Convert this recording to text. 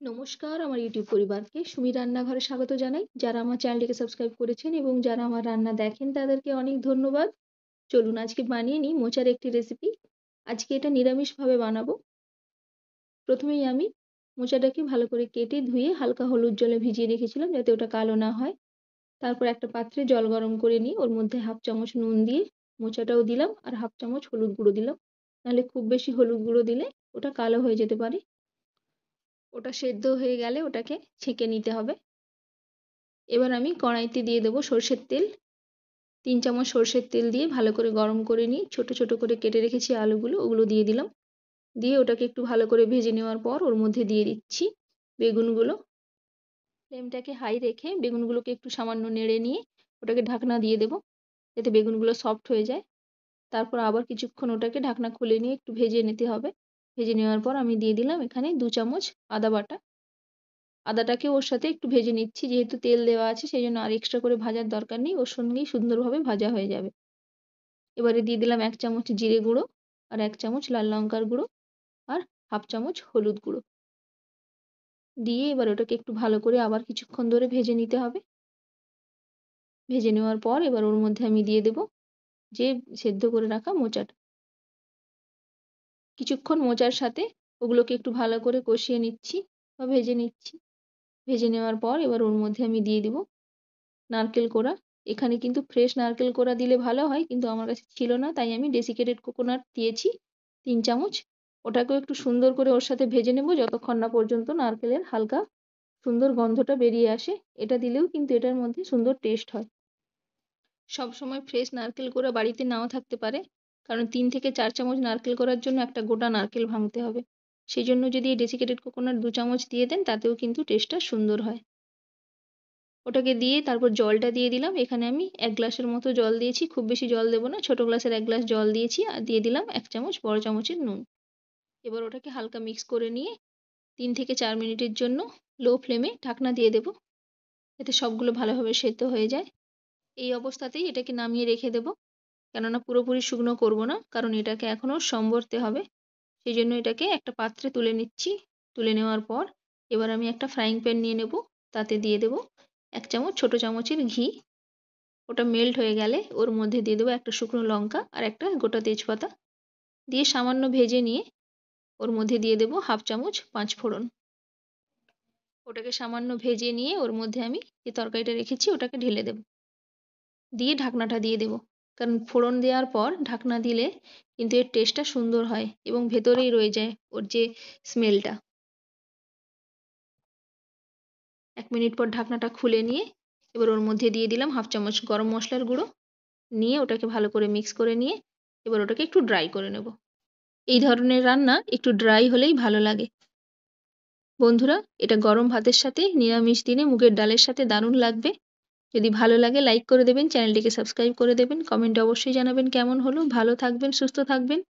নমস্কার আমার ইউটিউব পরিবারকে সুমি রান্নাঘরে স্বাগত জানাই। যারা আমার চ্যানেলটিকে সাবস্ক্রাইব করেছেন এবং যারা আমার রান্না দেখেন তাদেরকে অনেক ধন্যবাদ। চলুন আজকে বানিয়ে নিই মোচার একটি রেসিপি। আজকে এটা নিরামিষভাবে বানাবো। প্রথমেই আমি মোচাটাকে ভালো করে কেটে ধুয়ে হালকা হলুদ জলে ভিজিয়ে রেখেছিলাম যাতে ওটা কালো না হয়। তারপর একটা পাত্রে জল গরম করে নিয়ে ওর মধ্যে হাফ চামচ নুন দিয়ে মোচাটাও দিলাম আর হাফ চামচ হলুদ গুঁড়ো দিলাম। নাহলে খুব বেশি হলুদ গুঁড়ো দিলে ওটা কালো হয়ে যেতে পারে। ওটা সেদ্ধ হয়ে গেলে ওটাকে ছেঁকে নিতে হবে। এবার আমি কড়াইতে দিয়ে দেবো সর্ষের তেল। 3 চামচ সর্ষের তেল দিয়ে ভালো করে গরম করে নিয়ে ছোট ছোট করে কেটে রেখেছি আলুগুলো, ওগুলো দিয়ে দিলাম। দিয়ে ওটাকে একটু ভালো করে ভেজে নেওয়ার পর ওর মধ্যে দিয়ে দিচ্ছি বেগুনগুলো। ফ্লেমটাকে হাই রেখে বেগুনগুলোকে একটু সামান্য নেড়ে নিয়ে ওটাকে ঢাকনা দিয়ে দেবো যাতে বেগুনগুলো সফট হয়ে যায়। তারপর আবার কিছুক্ষণ ওটাকে ঢাকনা খুলে নিয়ে একটু ভেজে নিতে হবে। ভেজে নেওয়ার পর আমি দিয়ে দিলাম এখানে 2 চামচ আদা বাটা। আদাটাকে ওর সাথে একটু ভেজে নিচ্ছি, যেহেতু তেল দেওয়া আছে সেই জন্য আর এক্সট্রা করে ভাজার দরকার নেই, ওর সঙ্গেই সুন্দরভাবে ভাজা হয়ে যাবে। এবারে দিয়ে দিলাম 1 চামচ জিরে গুঁড়ো আর 1 চামচ লাল লঙ্কার গুঁড়ো আর হাফ চামচ হলুদ গুঁড়ো দিয়ে এবার ওটাকে একটু ভালো করে আবার কিছুক্ষণ ধরে ভেজে নিতে হবে। ভেজে নেওয়ার পর এবার ওর মধ্যে আমি দিয়ে দেব যে সেদ্ধ করে রাখা মোচাটা। কিছুক্ষণ মোচার সাথে ওগুলোকে একটু ভালো করে কষিয়ে নিচ্ছি বা ভেজে নিচ্ছি। ভেজে নেওয়ার পর এবার ওর মধ্যে আমি দিয়ে দিব নারকেল কোড়া। এখানে কিন্তু ফ্রেশ নারকেল কোড়া দিলে ভালো হয়, কিন্তু আমার কাছে ছিল না তাই আমি ডেসিকেটেড কোকোনাট দিয়েছি 3 চামচ। ওটাকেও একটু সুন্দর করে ওর সাথে ভেজে নেব যতক্ষণ না পর্যন্ত নারকেলের হালকা সুন্দর গন্ধটা বেরিয়ে আসে। এটা দিলেও কিন্তু এটার মধ্যে সুন্দর টেস্ট হয়। সবসময় ফ্রেশ নারকেল কোড়া বাড়িতে নাও থাকতে পারে, কারণ 3 থেকে 4 চামচ নারকেল কোড়ার জন্য একটা গোটা নারকেল ভাঙতে হবে। সেই জন্য যদি এই ডেসিকেটেড কোকোনাট 2 চামচ দিয়ে দেন তাতেও কিন্তু টেস্টটা সুন্দর হয়। ওটাকে দিয়ে তারপর জলটা দিয়ে দিলাম। এখানে আমি 1 গ্লাসের মতো জল দিয়েছি, খুব বেশি জল দেবো না, ছোট গ্লাসের 1 গ্লাস জল দিয়েছি আর দিয়ে দিলাম 1 চামচ বড় চামচের নুন। এবার ওটাকে হালকা মিক্স করে নিয়ে 3 থেকে 4 মিনিটের জন্য লো ফ্লেমে ঢাকনা দিয়ে দেবো যাতে সবগুলো ভালোভাবে সেদ্ধ হয়ে যায়। এই অবস্থাতেই এটাকে নামিয়ে রেখে দেবো, কেননা পুরোপুরি শুকনো করব না, কারণ এটাকে এখনও সম্বরতে হবে। সেই জন্য এটাকে একটা পাত্রে তুলে নিচ্ছি। তুলে নেওয়ার পর এবার আমি একটা ফ্রাইং প্যান নিয়ে নেব, তাতে দিয়ে দেবো 1 চামচ ছোট চামচের ঘি। ওটা মেল্ট হয়ে গেলে ওর মধ্যে দিয়ে দেবো একটা শুকনো লঙ্কা আর একটা গোটা তেজপাতা দিয়ে সামান্য ভেজে নিয়ে ওর মধ্যে দিয়ে দেবো হাফ চামচ 5 ফোড়ন। ওটাকে সামান্য ভেজে নিয়ে ওর মধ্যে আমি যে তরকারিটা রেখেছি ওটাকে ঢেলে দেবো, দিয়ে ঢাকনাটা দিয়ে দেবো, কারণ ফোড়ন দেওয়ার পর ঢাকনা দিলে কিন্তু এর টেস্টটা সুন্দর হয় এবং ভেতরেই রয়ে যায় ওর যে স্মেলটা। 1 মিনিট পর ঢাকনাটা খুলে নিয়ে এবার ওর মধ্যে দিয়ে দিলাম হাফ চামচ গরম মশলার গুঁড়ো। নিয়ে ওটাকে ভালো করে মিক্স করে নিয়ে এবার ওটাকে একটু ড্রাই করে নেব। এই ধরনের রান্না একটু ড্রাই হলেই ভালো লাগে। বন্ধুরা, এটা গরম ভাতের সাথে নিরামিষ দিনে মুগের ডালের সাথে দারুণ লাগবে। যদি ভালো লাগে লাইক করে দেবেন, চ্যানেলটিকে সাবস্ক্রাইব করে দেবেন, কমেন্টে অবশ্যই জানাবেন কেমন হলো। ভালো থাকবেন, সুস্থ থাকবেন।